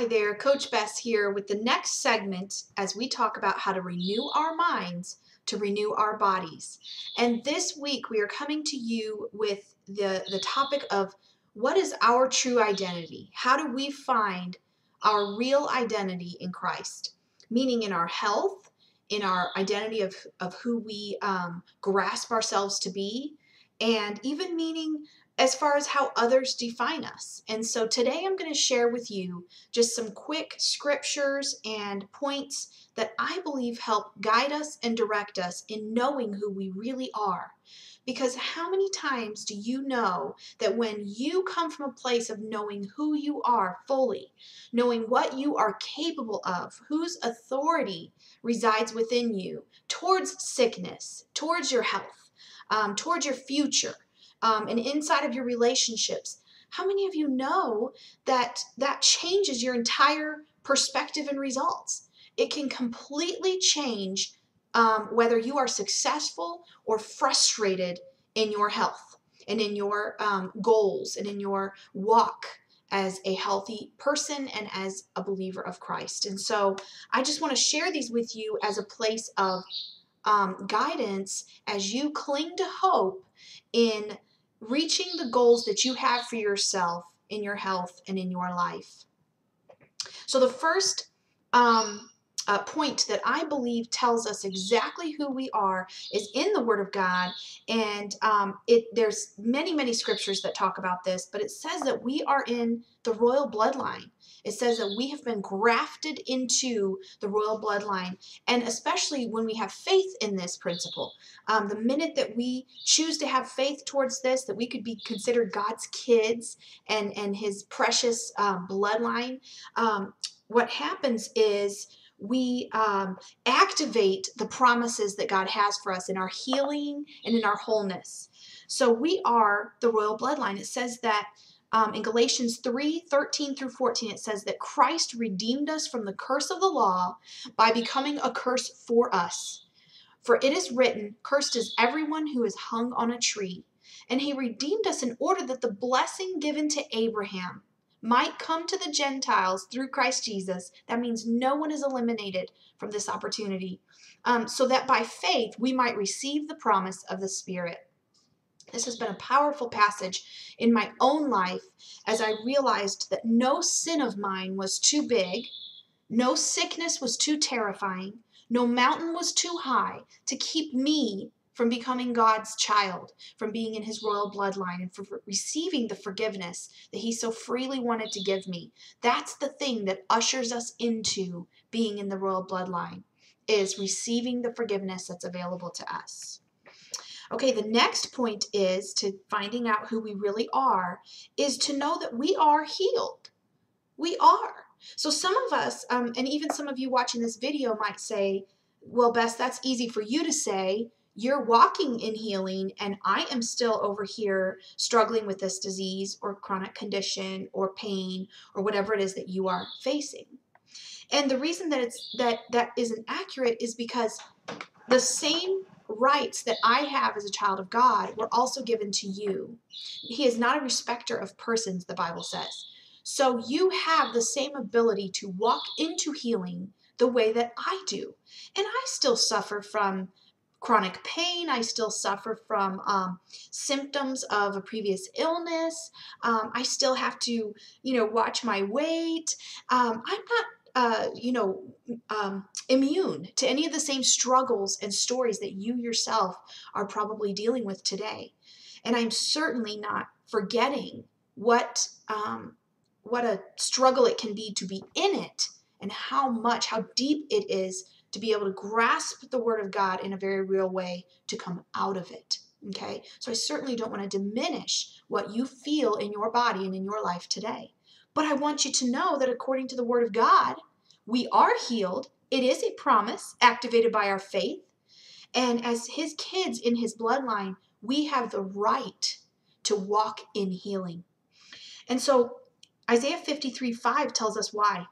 Hi there, Coach Bess here with the next segment as we talk about how to renew our minds to renew our bodies. And this week we are coming to you with the topic of what is our true identity? How do we find our real identity in Christ? Meaning in our health, in our identity of who we grasp ourselves to be, and even meaning as far as how others define us. And so today I'm going to share with you just some quick scriptures and points that I believe help guide us and direct us in knowing who we really are. Because how many times do you know that when you come from a place of knowing who you are fully, knowing what you are capable of, whose authority resides within you towards sickness, towards your health, towards your future, and inside of your relationships, how many of you know that that changes your entire perspective and results? It can completely change whether you are successful or frustrated in your health and in your goals and in your walk as a healthy person and as a believer of Christ. And so I just want to share these with you as a place of guidance as you cling to hope in reaching the goals that you have for yourself in your health and in your life. So the first point that I believe tells us exactly who we are is in the Word of God, and there's many scriptures that talk about this, but it says that we are in the royal bloodline. It says that we have been grafted into the royal bloodline, and especially when we have faith in this principle, the minute that we choose to have faith towards this, that we could be considered God's kids and His precious bloodline, what happens is we activate the promises that God has for us in our healing and in our wholeness. So we are the royal bloodline. It says that in Galatians 3:13 through 14, it says that Christ redeemed us from the curse of the law by becoming a curse for us. For it is written, cursed is everyone who is hung on a tree. And he redeemed us in order that the blessing given to Abraham might come to the Gentiles through Christ Jesus. That means no one is eliminated from this opportunity. So that by faith we might receive the promise of the Spirit. This has been a powerful passage in my own life as I realized that no sin of mine was too big, no sickness was too terrifying, no mountain was too high to keep me from becoming God's child, from being in His royal bloodline, and from receiving the forgiveness that He so freely wanted to give me. That's the thing that ushers us into being in the royal bloodline, is receiving the forgiveness that's available to us. Okay, the next point is to finding out who we really are, is to know that we are healed. We are. So some of us, and even some of you watching this video might say, well, Bess, that's easy for you to say. You're walking in healing, and I am still over here struggling with this disease or chronic condition or pain or whatever it is that you are facing. And the reason that that isn't accurate is because the same rights that I have as a child of God were also given to you. He is not a respecter of persons, the Bible says. So you have the same ability to walk into healing the way that I do. And I still suffer from chronic pain. I still suffer from symptoms of a previous illness. I still have to, watch my weight. I'm not immune to any of the same struggles and stories that you yourself are probably dealing with today. And I'm certainly not forgetting what a struggle it can be to be in it, and how deep it is to be able to grasp the Word of God in a very real way to come out of it. Okay? So I certainly don't want to diminish what you feel in your body and in your life today. But I want you to know that according to the Word of God, we are healed. It is a promise activated by our faith. And as His kids in His bloodline, we have the right to walk in healing. And so Isaiah 53:5 tells us why.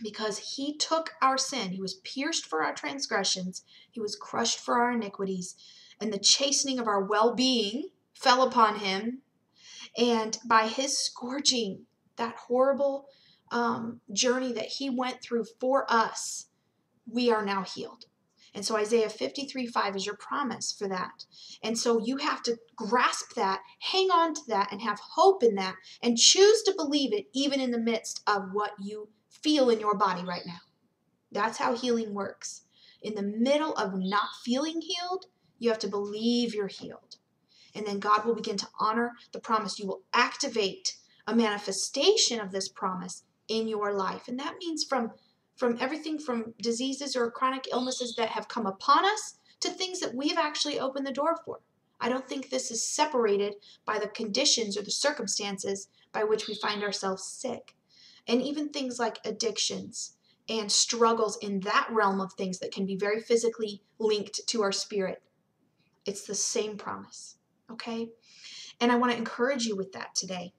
Because He took our sin. He was pierced for our transgressions. He was crushed for our iniquities. And the chastening of our well-being fell upon Him. And by His scourging, that horrible journey that he went through for us, we are now healed. And so Isaiah 53:5 is your promise for that. And so you have to grasp that, hang on to that, and have hope in that, and choose to believe it even in the midst of what you feel in your body right now. That's how healing works. In the middle of not feeling healed, you have to believe you're healed. And then God will begin to honor the promise. You will activate a manifestation of this promise in your life. And that means from everything from diseases or chronic illnesses that have come upon us to things that we've actually opened the door for. I don't think this is separated by the conditions or the circumstances by which we find ourselves sick. And even things like addictions and struggles in that realm of things that can be very physically linked to our spirit. It's the same promise, okay? And I want to encourage you with that today.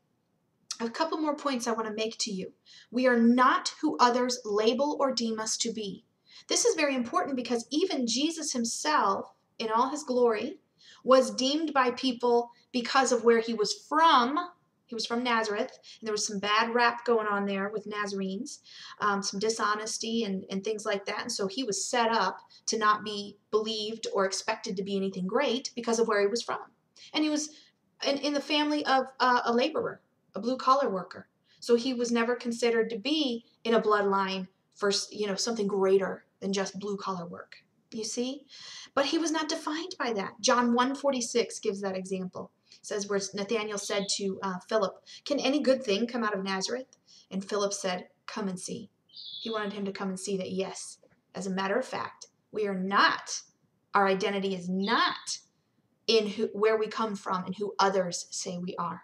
A couple more points I want to make to you. We are not who others label or deem us to be. This is very important because even Jesus himself, in all his glory, was deemed by people because of where he was from. He was from Nazareth, and there was some bad rap going on there with Nazarenes, some dishonesty and things like that. And so he was set up to not be believed or expected to be anything great because of where he was from. And he was in the family of a laborer, a blue-collar worker. So he was never considered to be in a bloodline for, something greater than just blue-collar work. You see? But he was not defined by that. John 1:46 gives that example. It says where Nathanael said to Philip, "Can any good thing come out of Nazareth?" And Philip said, "Come and see." He wanted him to come and see that, yes, as a matter of fact, our identity is not in where we come from and who others say we are.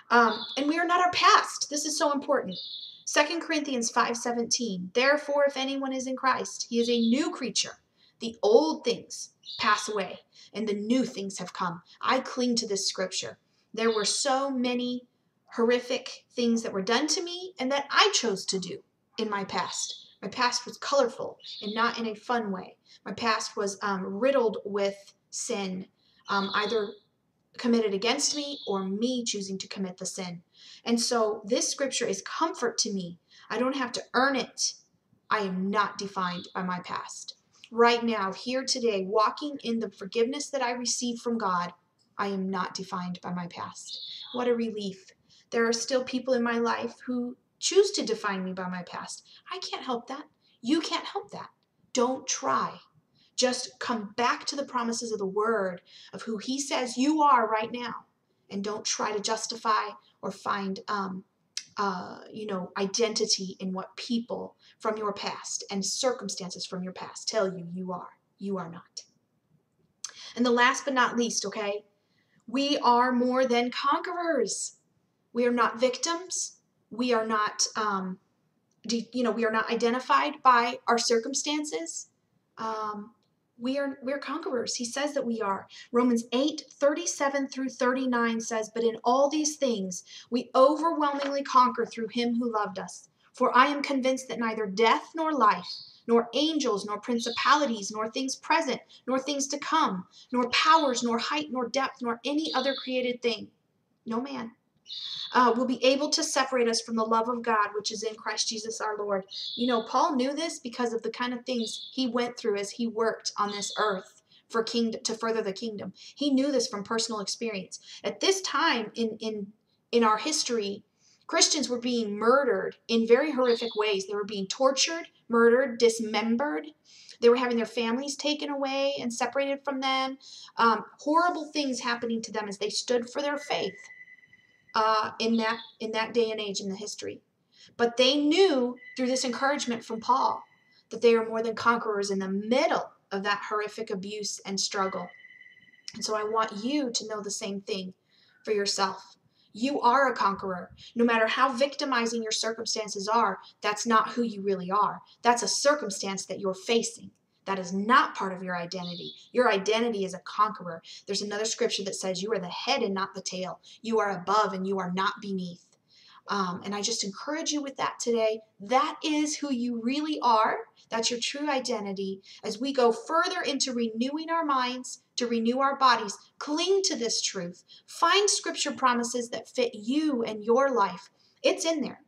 And we are not our past. This is so important. 2 Corinthians 5:17, "Therefore, if anyone is in Christ, he is a new creature. The old things pass away, and the new things have come." I cling to this scripture. There were so many horrific things that were done to me and that I chose to do in my past. My past was colorful and not in a fun way. My past was riddled with sin, either committed against me or me choosing to commit the sin. And so this scripture is comfort to me. I don't have to earn it. I am not defined by my past. Right now, here today, walking in the forgiveness that I received from God, I am not defined by my past. What a relief. There are still people in my life who choose to define me by my past. I can't help that. You can't help that. Don't try. Just come back to the promises of the word of who he says you are right now. And don't try to justify or find identity in what people from your past and circumstances from your past tell you you are. You are not. And the last but not least, okay, we are more than conquerors. We are not victims. We are not, we are not identified by our circumstances. We're conquerors. He says that we are. Romans 8:37-39 says, "But in all these things we overwhelmingly conquer through him who loved us. For I am convinced that neither death nor life, nor angels, nor principalities, nor things present, nor things to come, nor powers, nor height, nor depth, nor any other created thing, no man, will be able to separate us from the love of God, which is in Christ Jesus our Lord." Paul knew this because of the kind of things he went through as he worked on this earth to further the kingdom. He knew this from personal experience. At this time in our history, Christians were being murdered in very horrific ways. They were being tortured, murdered, dismembered. They were having their families taken away and separated from them. Horrible things happening to them as they stood for their faith. In that day and age in the history. But they knew through this encouragement from Paul that they are more than conquerors in the middle of that horrific abuse and struggle. And so I want you to know the same thing for yourself. You are a conqueror. No matter how victimizing your circumstances are, that's not who you really are. That's a circumstance that you're facing. That is not part of your identity. Your identity is a conqueror. There's another scripture that says you are the head and not the tail. You are above and you are not beneath. And I just encourage you with that today. That is who you really are. That's your true identity. As we go further into renewing our minds, to renew our bodies, cling to this truth. Find scripture promises that fit you and your life. It's in there.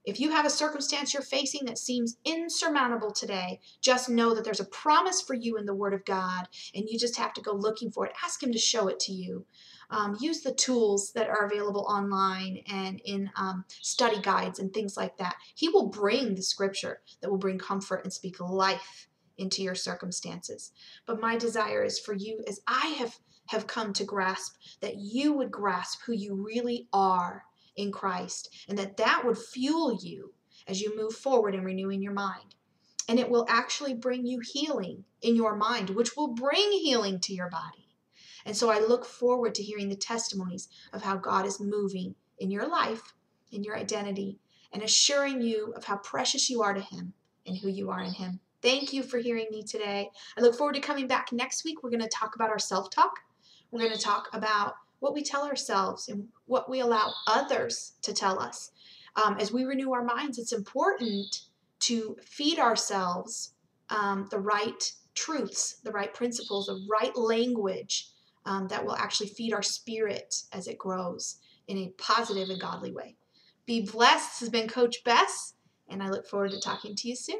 If you have a circumstance you're facing that seems insurmountable today, just know that there's a promise for you in the Word of God, and you just have to go looking for it. Ask Him to show it to you. Use the tools that are available online and in study guides and things like that. He will bring the scripture that will bring comfort and speak life into your circumstances. But my desire is for you, as I have come to grasp, that you would grasp who you really are in Christ, and that would fuel you as you move forward in renewing your mind. And it will actually bring you healing in your mind, which will bring healing to your body. And so I look forward to hearing the testimonies of how God is moving in your life, in your identity, and assuring you of how precious you are to Him and who you are in Him. Thank you for hearing me today. I look forward to coming back next week. We're going to talk about our self-talk. We're going to talk about what we tell ourselves and what we allow others to tell us. As we renew our minds, it's important to feed ourselves the right truths, the right principles, the right language that will actually feed our spirit as it grows in a positive and godly way. Be blessed. This has been Coach Bess, and I look forward to talking to you soon.